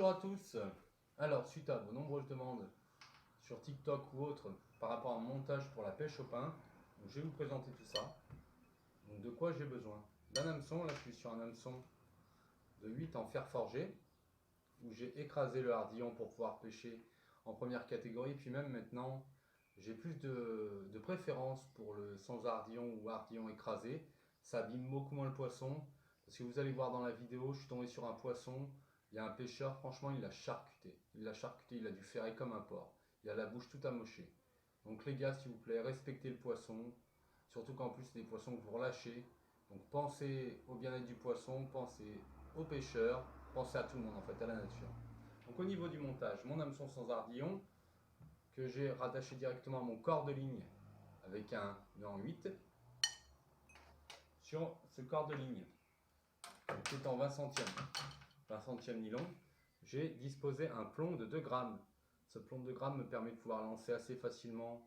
Bonjour à tous. Alors, suite à vos nombreuses demandes sur TikTok ou autres par rapport à mon montage pour la pêche au pain, je vais vous présenter tout ça. Donc, de quoi j'ai besoin? D'un hameçon, là je suis sur un hameçon de 8 en fer forgé, où j'ai écrasé le hardillon pour pouvoir pêcher en première catégorie. Puis même maintenant, j'ai plus de préférence pour le sans hardillon ou hardillon écrasé. Ça abîme beaucoup moins le poisson. Parce que vous allez voir dans la vidéo, je suis tombé sur un poisson. Il y a un pêcheur, franchement, il l'a charcuté. Il l'a charcuté, il a dû ferrer comme un porc. Il a la bouche tout amochée. Donc les gars, s'il vous plaît, respectez le poisson. Surtout qu'en plus, c'est des poissons que vous relâchez. Donc pensez au bien-être du poisson, pensez aux pêcheurs, pensez à tout le monde en fait, à la nature. Donc au niveau du montage, mon hameçon sans hardillon, que j'ai rattaché directement à mon corps de ligne avec un nœud en 8. Sur ce corps de ligne, qui est en 20 centièmes nylon, j'ai disposé un plomb de 2 grammes. Ce plomb de 2 grammes me permet de pouvoir lancer assez facilement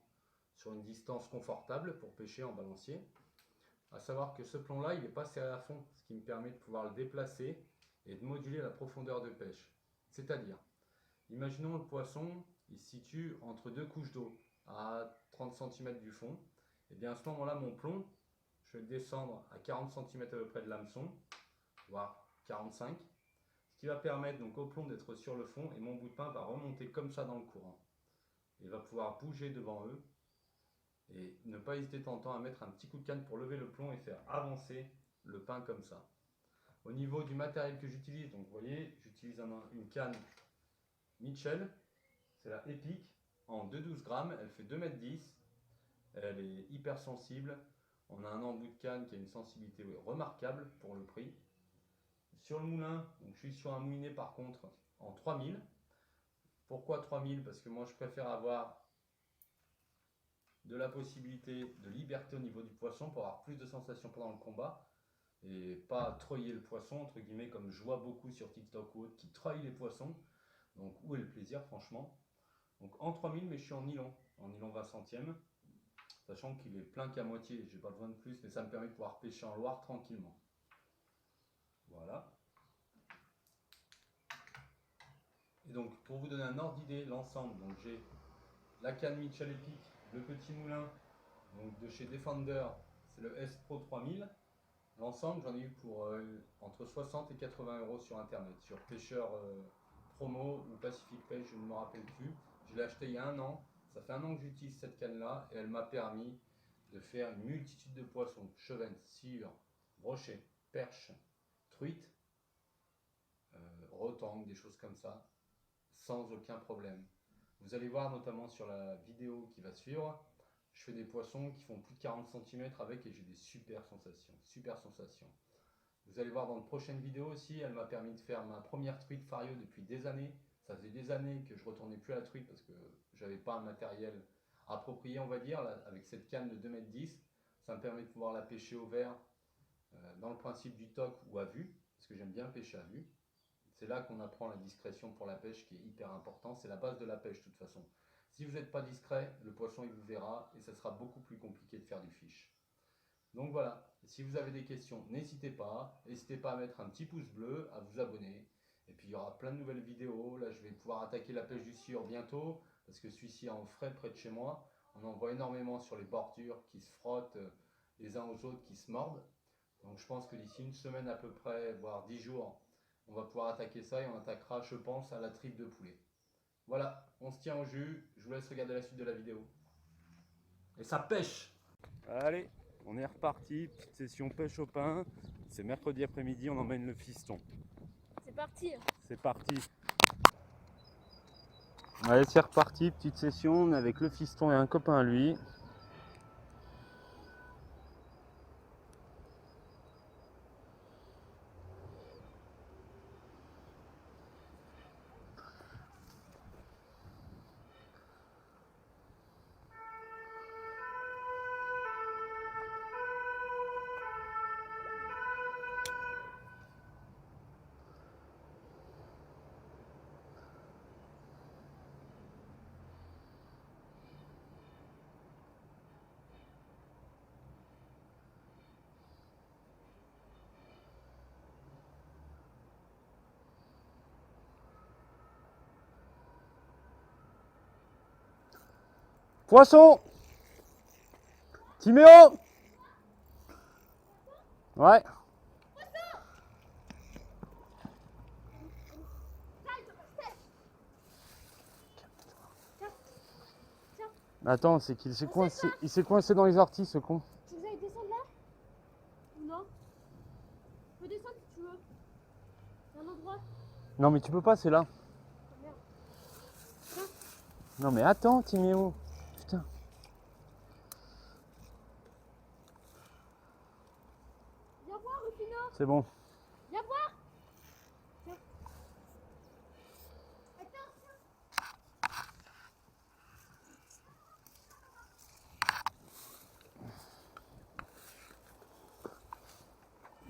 sur une distance confortable pour pêcher en balancier. A savoir que ce plomb là, il n'est pas serré à fond, ce qui me permet de pouvoir le déplacer et de moduler la profondeur de pêche. C'est-à-dire, imaginons le poisson, il se situe entre deux couches d'eau à 30 cm du fond. Et bien à ce moment là, mon plomb, je vais le descendre à 40 cm à peu près de l'hameçon, voire 45, ce qui va permettre donc au plomb d'être sur le fond et mon bout de pain va remonter comme ça dans le courant. Il va pouvoir bouger devant eux et ne pas hésiter de temps en temps à mettre un petit coup de canne pour lever le plomb et faire avancer le pain comme ça. Au niveau du matériel que j'utilise, donc vous voyez, j'utilise une canne Mitchell, c'est la Epic en 2,12 grammes, elle fait 2,10 m, elle est hyper sensible. On a un embout de canne qui a une sensibilité remarquable pour le prix. Sur le moulin, donc je suis sur un moulinet par contre en 3000. Pourquoi 3000? Parce que moi je préfère avoir de la possibilité de liberté au niveau du poisson pour avoir plus de sensations pendant le combat et pas treuiller le poisson entre guillemets comme je vois beaucoup sur TikTok ou autre qui treuillent les poissons. Donc où est le plaisir franchement? Donc en 3000, mais je suis en nylon 20 centièmes, sachant qu'il est plein qu'à moitié, j'ai pas besoin de plus, mais ça me permet de pouvoir pêcher en Loire tranquillement. Voilà. Et donc pour vous donner un ordre d'idée, l'ensemble, donc j'ai la canne Mitchell Epic, le petit moulin donc de chez Defender, c'est le S Pro 3000. L'ensemble, j'en ai eu pour entre 60 et 80 euros sur internet, sur Pêcheur Promo ou Pacific Pêche, je ne me rappelle plus. Je l'ai acheté il y a un an, ça fait un an que j'utilise cette canne là et elle m'a permis de faire une multitude de poissons, chevenne, sciure, brochet, perche, truite, rotangue, des choses comme ça, sans aucun problème. Vous allez voir notamment sur la vidéo qui va suivre, je fais des poissons qui font plus de 40 cm avec et j'ai des super sensations, super sensations. Vous allez voir dans de prochaines vidéos aussi, elle m'a permis de faire ma première truite Fario depuis des années. Ça faisait des années que je retournais plus à la truite parce que j'avais pas un matériel approprié, on va dire. Là, avec cette canne de 2,10 m, ça me permet de pouvoir la pêcher au vert dans le principe du toc ou à vue, parce que j'aime bien pêcher à vue. C'est là qu'on apprend la discrétion pour la pêche qui est hyper important. C'est la base de la pêche de toute façon. Si vous n'êtes pas discret, le poisson il vous verra et ça sera beaucoup plus compliqué de faire du fiche. Donc voilà, si vous avez des questions, n'hésitez pas à mettre un petit pouce bleu, à vous abonner. Et puis il y aura plein de nouvelles vidéos. Là je vais pouvoir attaquer la pêche du sciure bientôt, parce que celui-ci est en frais près de chez moi. On en voit énormément sur les bordures qui se frottent les uns aux autres, qui se mordent. Donc je pense que d'ici une semaine à peu près, voire 10 jours, on va pouvoir attaquer ça et on attaquera, je pense, à la tripe de poulet. Voilà, on se tient au jus. Je vous laisse regarder la suite de la vidéo. Et ça pêche! Allez, on est reparti. Petite session pêche au pain. C'est mercredi après-midi, on emmène le fiston. C'est parti! C'est parti! Allez, c'est reparti. Petite session. On est avec le fiston et un copain à lui. Poisson. Timéo. Ouais. Attends, c'est qu'il s'est coincé. Il s'est coincé dans les orties, ce con. Tu veux que j'aille descendre là? Ou non? Tu peux descendre si tu veux. Il y a un endroit. Non, mais tu peux pas, c'est là. Oh, merde. Non, mais attends, Timéo. Putain. Viens voir, Rufino. C'est bon. Viens voir. Viens. Attends.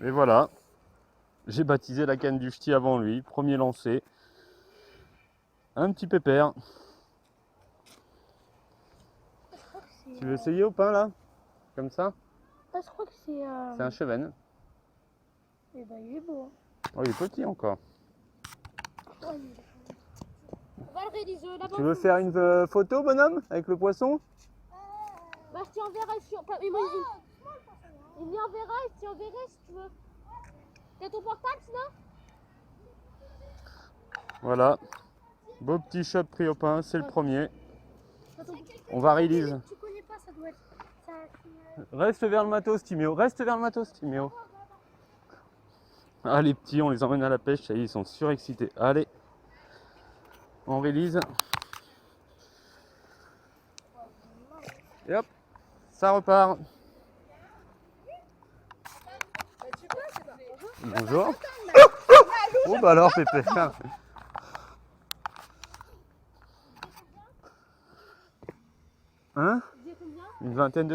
Et voilà. J'ai baptisé la canne du ch'ti avant lui. Premier lancé. Un petit pépère. Tu veux essayer au pain là? Comme ça? Ah, je crois que c'est. C'est un chevenne. Eh ben, il est beau. Oh, il est petit encore. On va le réaliser là-bas. Tu veux faire une photo, bonhomme, avec le poisson? Bah, je t'enverrai sur. Il m'y enverra et je t'enverrai si tu veux. T'as ton portable sinon? Voilà. Beau petit chop pris au pain, c'est le premier. T'as ton- On va release. Tu connais pas, ça doit être. Ça, Reste vers le matos, Timéo. Reste vers le matos, Timéo. Ah, les petits, on les emmène à la pêche. Ça y est, ils sont surexcités. Allez. On release. Et hop. Ça repart. Bonjour. Oh bah alors Pépère. Hein? Une vingtaine de...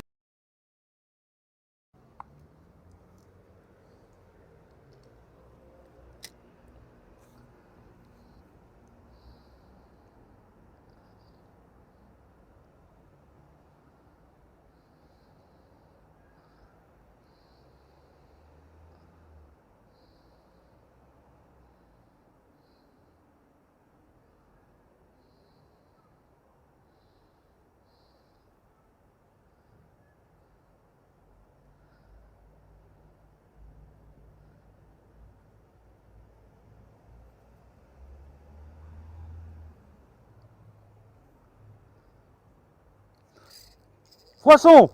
Poisson!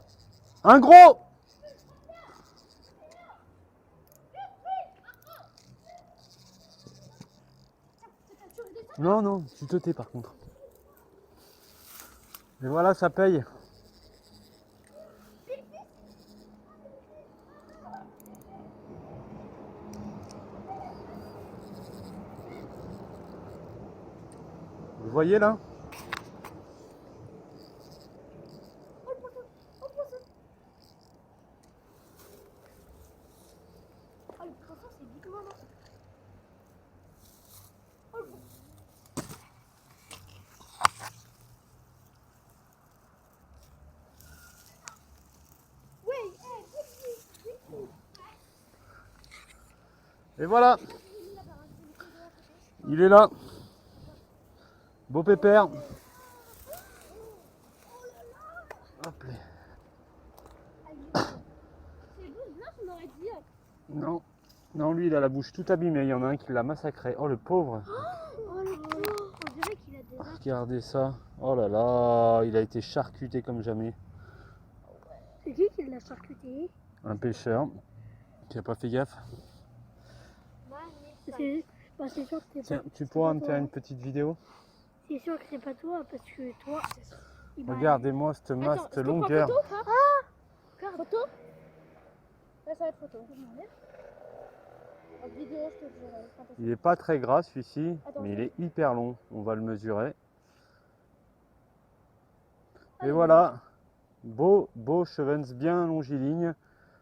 Un gros! Non, non, tu te tais par contre. Et voilà, ça paye. Vous voyez là? Oh, le poisson, c'est vite maman. Et voilà. Il est là. Beau pépère. Hop là. C'est bon, là, on aurait dit. Non. Non, lui il a la bouche toute abîmée. Il y en a un qui l'a massacré. Oh le pauvre. Oh le pauvre, on dirait qu'il a des os. Regardez ça. Oh là là. Il a été charcuté comme jamais. C'est qui l'a charcuté? Un pêcheur qui a pas fait gaffe. C'est sûr que c'est Tiens, pas. tu pourras me faire une petite vidéo? C'est sûr que c'est pas toi parce que toi. Regardez-moi cette masse, cette longueur. Regarde. Photo? Là, ça va être photo. En vidéo, je te dirai. Il est pas très gras celui-ci, Attends, mais il est hyper long. On va le mesurer. Et voilà, beau chevens bien longiligne.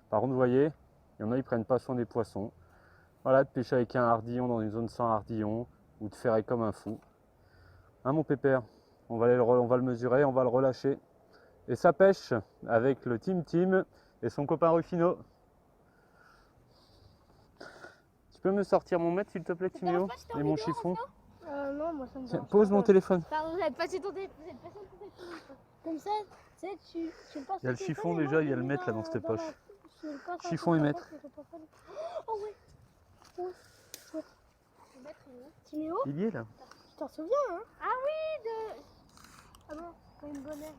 Par contre, vous voyez, il y en a, ils prennent pas soin des poissons. Voilà, de pêcher avec un hardillon dans une zone sans hardillon, ou de ferrer comme un fou. Hein, mon pépère, on va le mesurer, on va le relâcher. Et ça pêche avec le Tim et son copain Rufino. Tu peux me sortir mon mètre, s'il te plaît, Timéo, et mon chiffon? Non, moi ça me Tiens, dérange pose pas. mon téléphone. Pardon, j'avais passé ton téléphone. Comme ça, tu sais, tu le passes. Il y a le chiffon déjà, il y a le mètre là dans cette poche. Chiffon et mètre. Oh ouais. Ouais. Le mètre, il est où? Il est où? Il y est là. Tu t'en souviens, hein? Ah oui, de... Ah bon, c'est une bonne aire.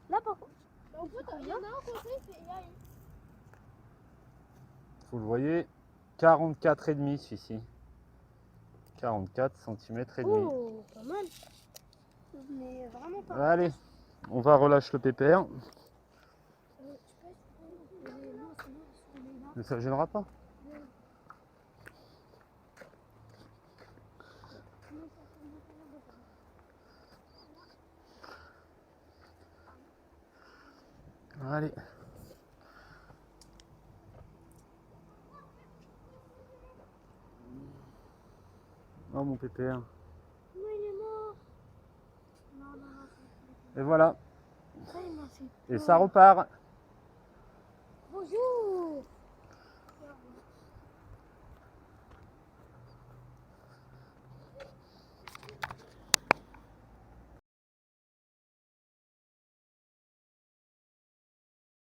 Là, par contre... On peut, il y en a un côté, Vous le voyez, 44,5 celui-ci. 44 cm et demi. Oh, pas mal. Mais vraiment pas mal. Allez, on va relâcher le pépère. Mais ça ne gênera pas. Allez. Oh mon pépère. Non, il est mort. Non. Et voilà. Ça, il m'a fait Et ça repart.